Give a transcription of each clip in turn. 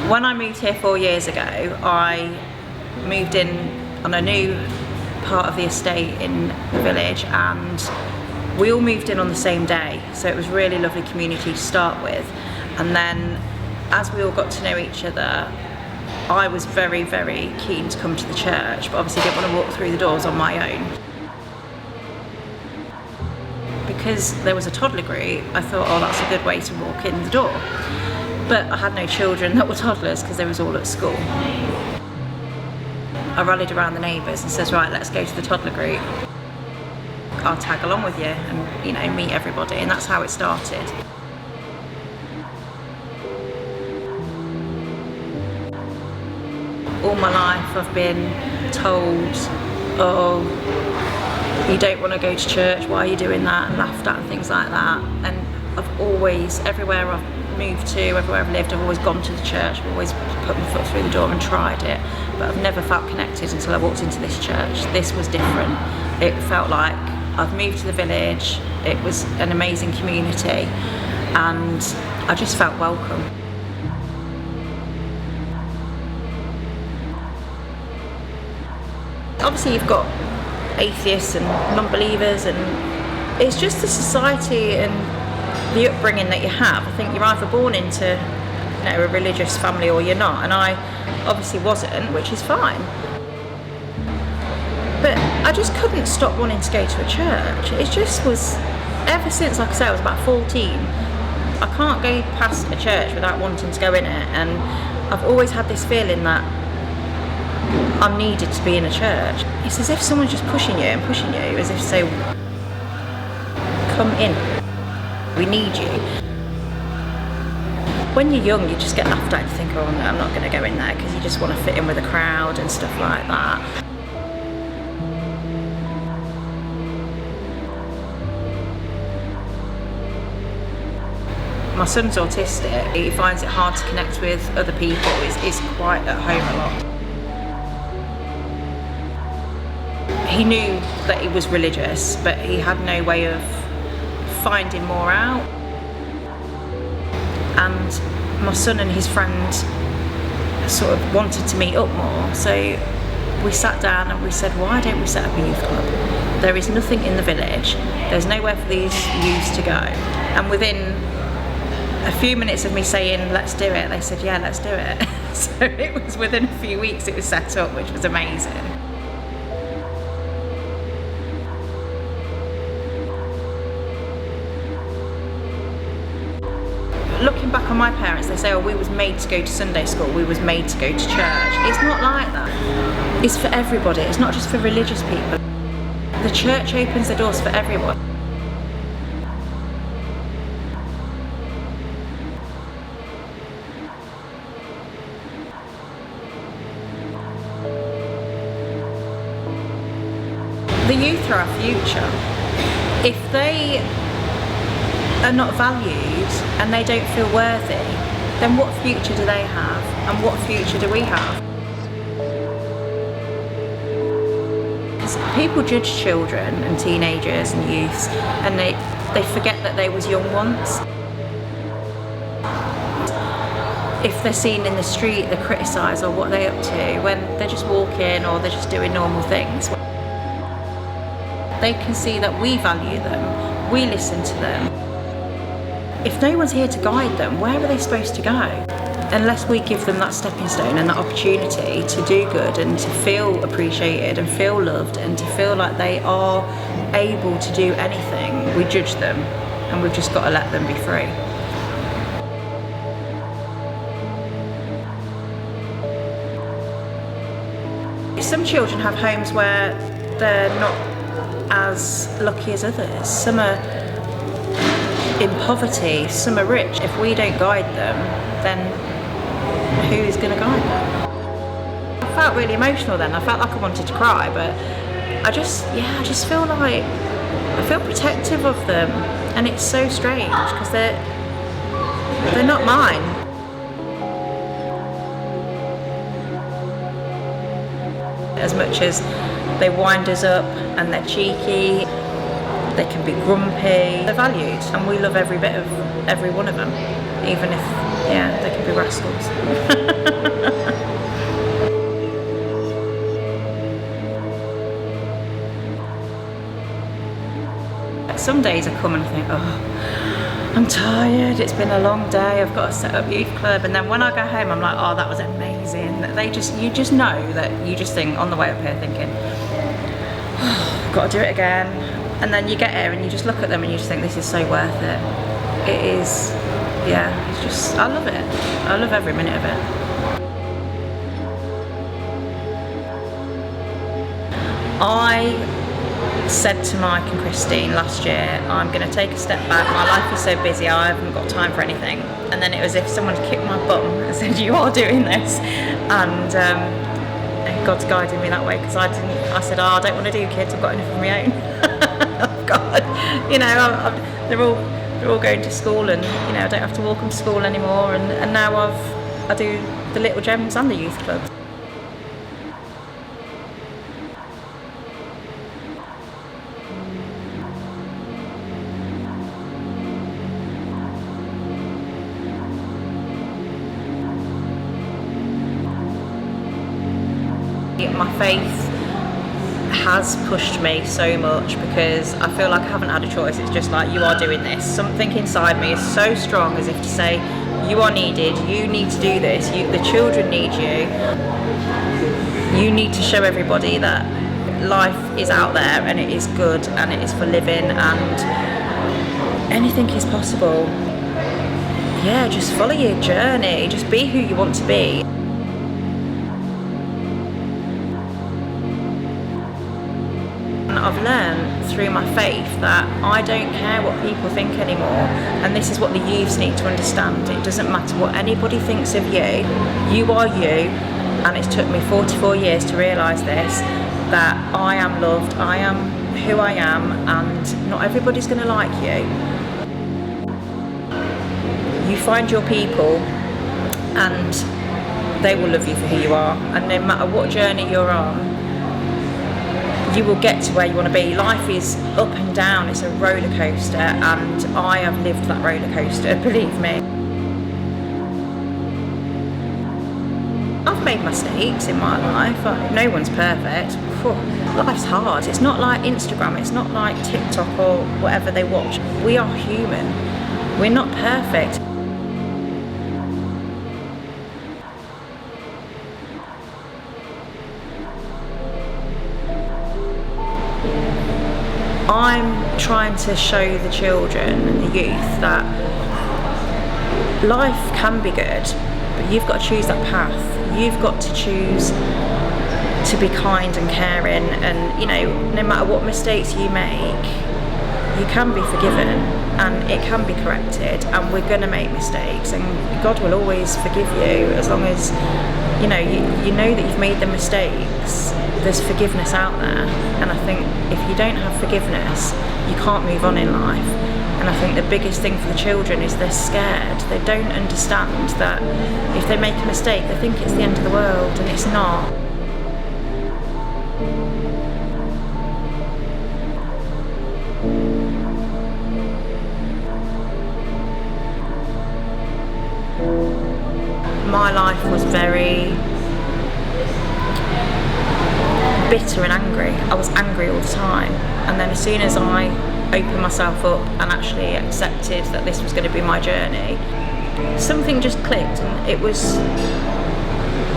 When I moved here 4 years ago, I moved in on a new part of the estate in the village, and we all moved in on the same day, so it was a really lovely community to start with. And then as we all got to know each other, I was very, very keen to come to the church, but obviously didn't want to walk through the doors on my own. Because there was a toddler group, I thought, oh, that's a good way to walk in the door. But I had no children that were toddlers because they was all at school. I rallied around the neighbours and says, right, let's go to the toddler group. I'll tag along with you and, you know, meet everybody, and that's how it started. All my life I've been told, oh, you don't want to go to church, why are you doing that, and laughed at and things like that. And I've always, everywhere I've moved to, everywhere I've lived, I've always gone to the church, I've always put my foot through the door and tried it, but I've never felt connected until I walked into this church. This was different. It felt like I've moved to the village, it was an amazing community, and I just felt welcome. Obviously you've got atheists and non-believers, and it's just the society and the upbringing that you have. I think you're either born into, you know, a religious family or you're not, and I obviously wasn't, which is fine. But I just couldn't stop wanting to go to a church. It just was, ever since, like I said, I was about 14, I can't go past a church without wanting to go in it, and I've always had this feeling that I'm needed to be in a church. It's as if someone's just pushing you and pushing you, as if to say, come in, we need you. When you're young, you just get laughed at and think, oh no, I'm not going to go in there, because you just want to fit in with the crowd and stuff like that. My son's autistic. He finds it hard to connect with other people. He's quite at home a lot. He knew that he was religious, but he had no way of finding more out. And my son and his friend sort of wanted to meet up more, so we sat down and we said, why don't we set up a youth club? There is nothing in the village, there's nowhere for these youths to go. And within a few minutes of me saying, let's do it, they said, yeah, let's do it. So it was within a few weeks it was set up, which was amazing. Looking back on my parents, they say, oh, we was made to go to Sunday school, we was made to go to church. It's not like that. It's for everybody, it's not just for religious people. The church opens the doors for everyone. The youth are our future. If they are not valued and they don't feel worthy, then what future do they have, and what future do we have? Because people judge children and teenagers and youths, and they forget that they was young once. If they're seen in the street, they're criticised, or what are they up to, when they're just walking or they're just doing normal things. They can see that we value them, we listen to them. If no one's here to guide them, where are they supposed to go? Unless we give them that stepping stone and that opportunity to do good and to feel appreciated and feel loved and to feel like they are able to do anything, we judge them, and we've just got to let them be free. Some children have homes where they're not as lucky as others. Some are in poverty, some are rich. If we don't guide them, then who's going to guide them? I felt really emotional then. I felt like I wanted to cry, but I just feel like I feel protective of them, and it's so strange because they're not mine. As much as they wind us up and they're cheeky, they can be grumpy, they're valued, and we love every bit of every one of them, even if, yeah, they can be rascals. Some days I come and I think, oh, I'm tired, it's been a long day, I've got to set up youth club, and then when I go home I'm like, oh, that was amazing. You just know that you just think on the way up here thinking, oh, I've got to do it again. And then you get here and you just look at them and you just think, this is so worth it. It is, yeah, it's just, I love it. I love every minute of it. I said to Mike and Christine last year, I'm going to take a step back, my life is so busy, I haven't got time for anything. And then it was as if someone kicked my bum and said, you are doing this. And God's guiding me that way, because I said, oh, I don't want to do kids, I've got enough of my own. Oh God, you know, they're all going to school, and you know, I don't have to walk them to school anymore, and now I do the Little Gems and the youth club. My faith has pushed me so much, because I feel like I haven't had a choice. It's just like, you are doing this. Something inside me is so strong, as if to say, you are needed, you need to do this, the children need you. You need to show everybody that life is out there and it is good and it is for living and anything is possible. Yeah, just follow your journey, just be who you want to be. I've learned through my faith that I don't care what people think anymore, and this is what the youths need to understand. It doesn't matter what anybody thinks of you. You are you, and it's took me 44 years to realise this, that I am loved, I am who I am, and not everybody's going to like you. You find your people and they will love you for who you are, and no matter what journey you're on, you will get to where you want to be. Life is up and down, it's a roller coaster, and I have lived that roller coaster, believe me. I've made mistakes in my life, no one's perfect. Life's hard, it's not like Instagram, it's not like TikTok or whatever they watch. We are human, we're not perfect. I'm trying to show the children and the youth that life can be good, but you've got to choose that path. You've got to choose to be kind and caring, and you know, no matter what mistakes you make, you can be forgiven and it can be corrected, and we're going to make mistakes, and God will always forgive you as long as you know that you've made the mistakes. There's forgiveness out there, and I think if you don't have forgiveness, you can't move on in life. And I think the biggest thing for the children is they're scared. They don't understand that if they make a mistake, they think it's the end of the world, and it's not. My life was very bitter and angry. I was angry all the time, and then as soon as I opened myself up and actually accepted that this was going to be my journey, something just clicked, and it was,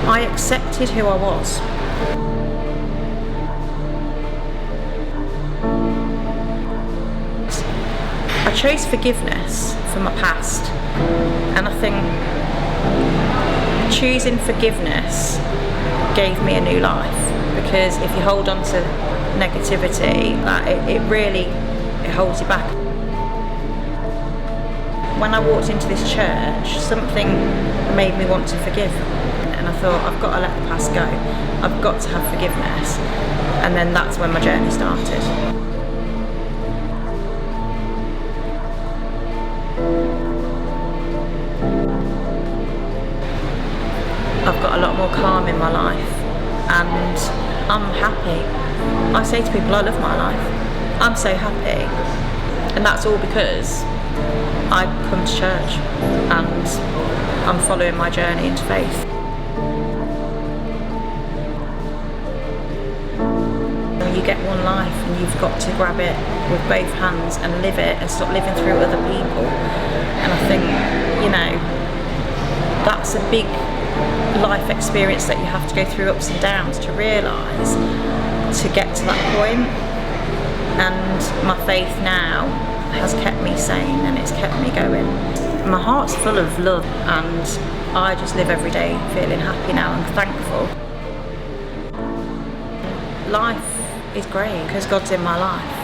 I accepted who I was. I chose forgiveness for my past, and I think choosing forgiveness gave me a new life, because if you hold on to negativity, it really holds you back. When I walked into this church, something made me want to forgive, and I thought, I've got to let the past go, I've got to have forgiveness, and then that's when my journey started. I've got a lot more calm in my life, and I'm happy. I say to people, I love my life. I'm so happy, and that's all because I come to church and I'm following my journey into faith. get one life and you've got to grab it with both hands and live it and stop living through other people. And I think, you know, that's a big life experience that you have to go through ups and downs to realise, to get to that point. And my faith now has kept me sane and it's kept me going. My heart's full of love and I just live every day feeling happy now and thankful. Life is great because God's in my life.